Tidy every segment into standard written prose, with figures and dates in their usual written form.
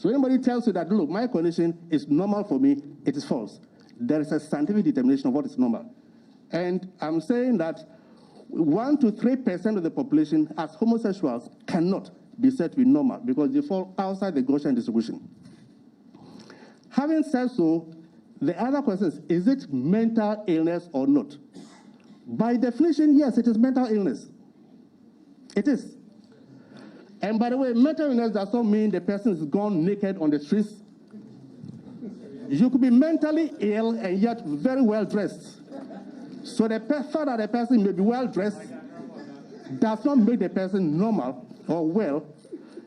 So anybody tells you that, look, my condition is normal for me, it is false. There is a scientific determination of what is normal. And I'm saying that 1 to 3% of the population as homosexuals cannot be said to be normal because they fall outside the Gaussian distribution. Having said so, the other question is it mental illness or not? By definition, yes, it is mental illness. It is. And by the way, mental illness does not mean the person is gone naked on the streets. You could be mentally ill and yet very well dressed. So the fact that the person may be well dressed does not make the person normal or well.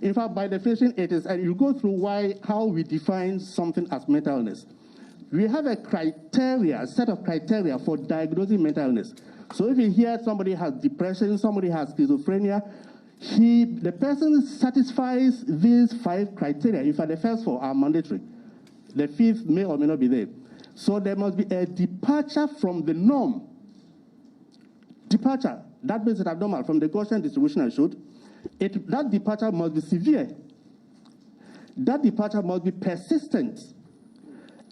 In fact, by definition, it is. And you go through how we define something as mental illness. We have a set of criteria for diagnosing mental illness. So if you hear somebody has depression, somebody has schizophrenia, the person satisfies these 5 criteria. In fact, the first 4 are mandatory. The 5th may or may not be there. So there must be a departure from the norm. Departure, that means it's abnormal from the Gaussian distribution I showed. That departure must be severe. That departure must be persistent.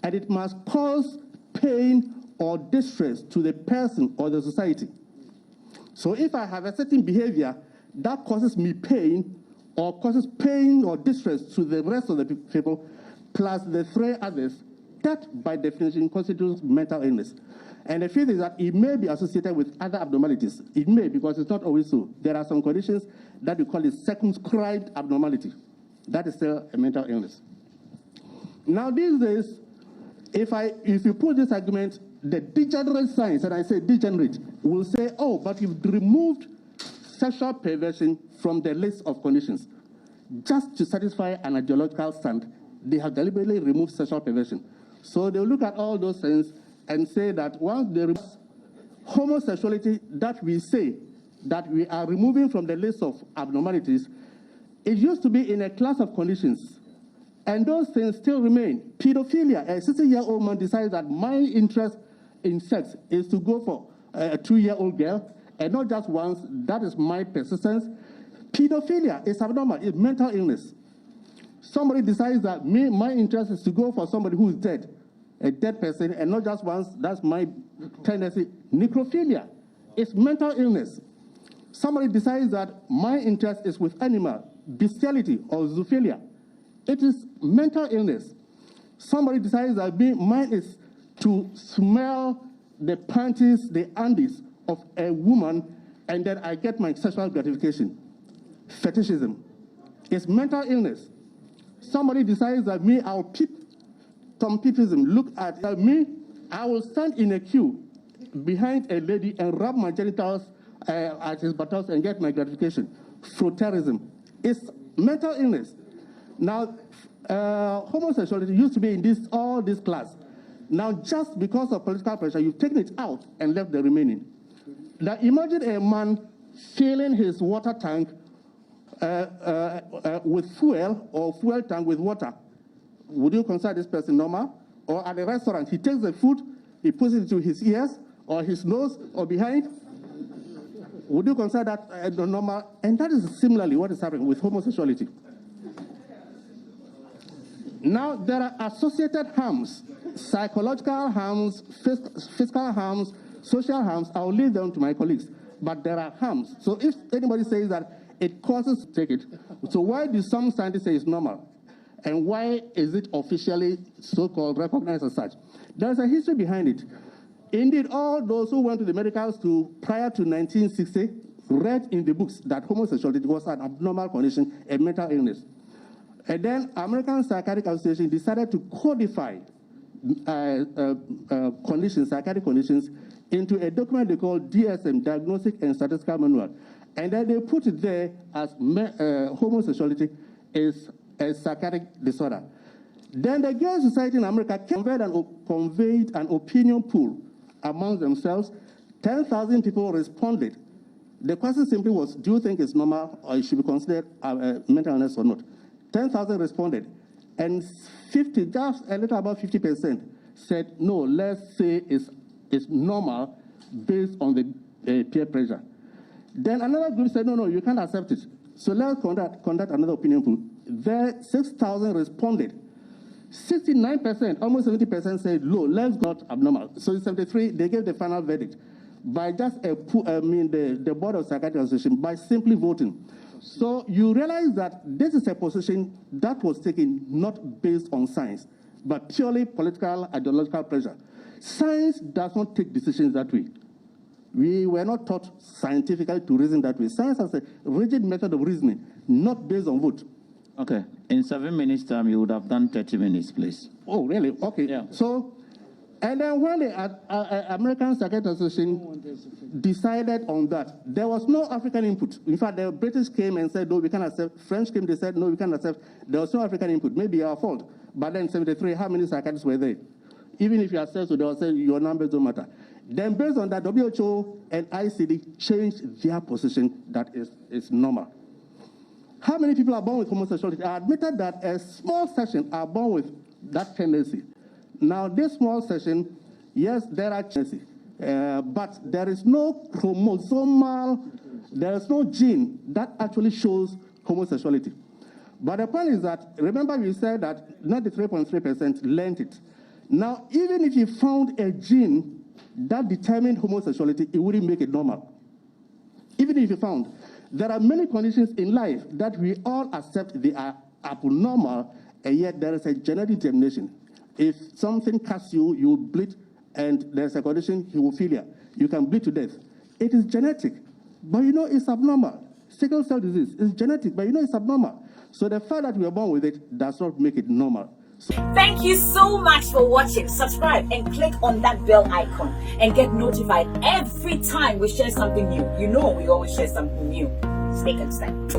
And it must cause pain or distress to the person or the society. So if I have a certain behavior that causes me pain or causes pain or distress to the rest of the people, plus the 3 others, that by definition constitutes mental illness. And the 5th is that it may be associated with other abnormalities. It may, because it's not always so. There are some conditions that we call it circumscribed abnormality. That is still a mental illness. Now these days, if you put this argument, the degenerate science, and I say degenerate, will say, oh, but you've removed sexual perversion from the list of conditions. Just to satisfy an ideological stand, they have deliberately removed sexual perversion. So they'll look at all those things and say that once they remove homosexuality, that we say that we are removing from the list of abnormalities, it used to be in a class of conditions. And those things still remain. Pedophilia, a 60-year-old man decides that my interest in sex is to go for a 2-year-old girl, and not just once. That is my persistence. Pedophilia is abnormal, it's mental illness. Somebody decides that my interest is to go for somebody who is dead, a dead person, and not just once. That's my tendency. Necrophilia is mental illness. Somebody decides that my interest is with animal, bestiality or zoophilia. It is mental illness. Somebody decides that mine is to smell the panties, the undies of a woman, and then I get my sexual gratification. Fetishism. It's mental illness. Somebody decides that I'll peep, some peepism. Look at me, I will stand in a queue behind a lady and rub my genitals at his buttocks and get my gratification. Frotteurism. It's mental illness. Now, homosexuality used to be in all this class. Now, just because of political pressure, you've taken it out and left the remaining. Now, imagine a man filling his water tank with fuel or fuel tank with water. Would you consider this person normal? Or at a restaurant, he takes the food, he puts it into his ears or his nose or behind. Would you consider that normal? And that is similarly what is happening with homosexuality. Now, there are associated harms, psychological harms, physical harms, social harms. I'll leave them to my colleagues. But there are harms. So if anybody says that it causes, take it. So why do some scientists say it's normal? And why is it officially so-called recognized as such? There's a history behind it. Indeed, all those who went to the medical school prior to 1960 read in the books that homosexuality was an abnormal condition, a mental illness. And then American Psychiatric Association decided to codify psychiatric conditions into a document they call DSM, Diagnostic and Statistical Manual. And then they put it there as homosexuality is a psychiatric disorder. Then the Gay Society in America conveyed an opinion poll among themselves. 10,000 people responded. The question simply was, do you think it's normal or it should be considered a mental illness or not? 10,000 responded, and just a little about 50% said, no, let's say it's normal based on the peer pressure. Then another group said, no, you can't accept it. So let's conduct another opinion poll. there 6,000 responded. 69%, almost 70% said low, let's got abnormal. So in 73, they gave the final verdict by just the Board of Psychiatric Association by simply voting. So you realize that this is a position that was taken not based on science, but purely political, ideological pressure. Science does not take decisions that way. We were not taught scientifically to reason that way. Science has a rigid method of reasoning, not based on vote. Okay. In 7 minutes' time, you would have done 30 minutes, please. Oh, really? Okay. Yeah. So, and then when the American Psychiatric Association decided on that, there was no African input. In fact, the British came and said, no, we can't accept. French came, they said, no, we can't accept. There was no African input. Maybe our fault. But then in 73, how many psychiatrists were there? Even if you accept, so they will say your numbers don't matter. Then based on that, WHO and ICD changed their position that is normal. How many people are born with homosexuality? I admitted that a small section are born with that tendency. Now, this small section, yes, there are tendencies, but there is no chromosomal, there is no gene that actually shows homosexuality. But the point is that, remember we said that 93.3% learned it. Now, even if you found a gene that determined homosexuality, it wouldn't make it normal. Even if you found, there are many conditions in life that we all accept they are abnormal, and yet there is a genetic determination. If something cuts you, you bleed, and there's a condition, hemophilia. You can bleed to death. It is genetic, but you know it's abnormal. Sickle cell disease is genetic, but you know it's abnormal. So the fact that we are born with it does not make it normal. Thank you so much for watching. Subscribe and click on that bell icon and get notified every time we share something new. You know we always share something new. Stay constant.